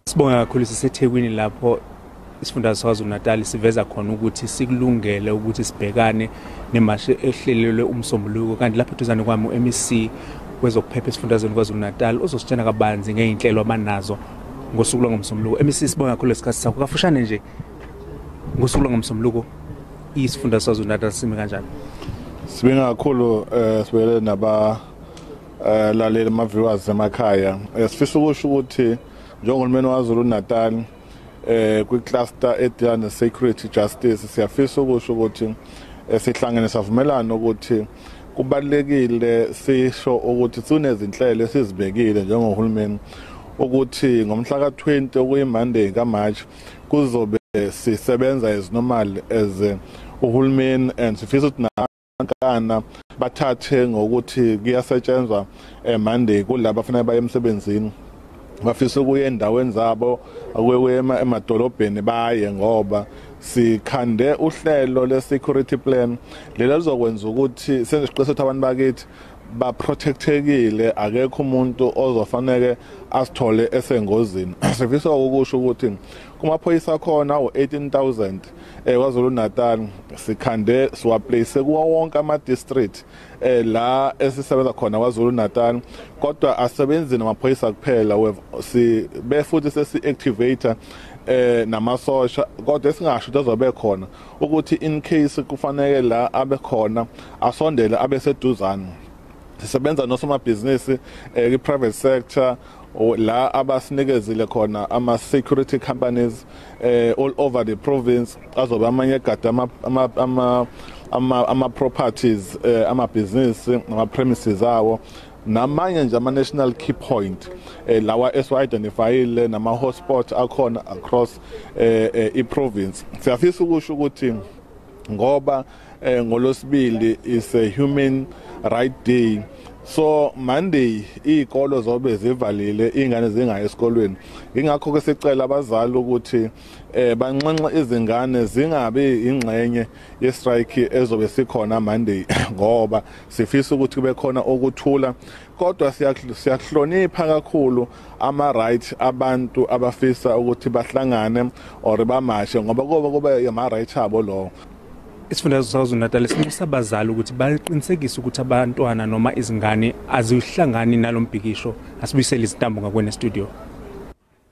Sibonga kakhulu siseThekwini lapho isifundazwe saKwaZulu-Natal siveza khona ukuthi sikulungele ukuthi sibhekane nemashi ehlelelwe uMsombuluko, kanti lapho eduzane kwami uMEC wezokuphepha esifundazweni kwaZulu-Natal uzositshela kabanzi ngeinhlelo abanazo ngosuku lwangoMsombuluko. MEC, sibonga kakhulu lesikhathi sakho. Kafushane nje, ngosuku lwangoMsombuluko isifundazwe saKwaZulu-Natal sime kanjani? Sibonga kakhulu sibele lalela ama-viewers emakhaya. Sifisa ukusho ukuthi njengohulumeni waKwaZulu-Natal kwi-cluster edila ne-security justice siyafisa ukusho ukuthi sihlangene savumelana ukuthi kubalekile sisho ukuthi kunezinhlelo esizibekile njengohulumeni ukuthi ngomhla ka-20 okuyiMonday kaMarch kuzobe sisebenza as normal as uhulumeni, and sifisa ukuthi nankana bathathe ngokuthi kuyasetshenzwa Monday kulabo afanele baye emsebenzini, bafisa ukuya endaweni zabo akuye emadolobheni baye, ngoba sikhande uhlelo le-security plan lela lizokwenza ukuthi senze isiqiniseko ukuthi abantu bakithi ba-protectekile, akekho umuntu ozofanele asithole esengozini. Sifisa ukusho ukuthi kumaphoyisa khona u-18,000 kwaZulu-Natal sikhande siwaplace kuwo wonke ama-district la esisebenza khona kwaZulu-Natal, kodwa asebenzi namaphoyisa kuphela, futhi sesi-activator namasosha, kodwa esingasho ukuthi azobe khona ukuthi in case kufanele la abe khona asondele abe seduzane. Sisebenza nosomabhizinisi kwi-private sector la abasinikezile khona ama-security companies all over the province, azobe amanye egada ama-properties amabhizinisi nama-premises awo, namanye nje ama-national key point lawa esiwa-identifyile nama-hotspot akhona across i-province. Siyafisa ukusho ukuthi ngoba ngolosibili is a human right day, so Monday izikolo zobe zivalile, ingane zingayi esikolweni. Ingakho ke sicela abazali ukuthi banxenxe izingane zingabe ingxenye ye-strike ezobe sikhona Monday ngoba sifisa ukuthi kube khona ukuthula, kodwa siyahlonipha kakhulu ama-right abantu abafisa ukuthi bahlangane or bamashe, ngoba kube ama-right abo lo. Isifundazwe saKwaZulu-Natal sinxusa abazali ukuthi baqinisekise ukuthi abantwana noma izingane azihlangani nalo mbhikisho. Asibuyisele izintambo ngakwena studio.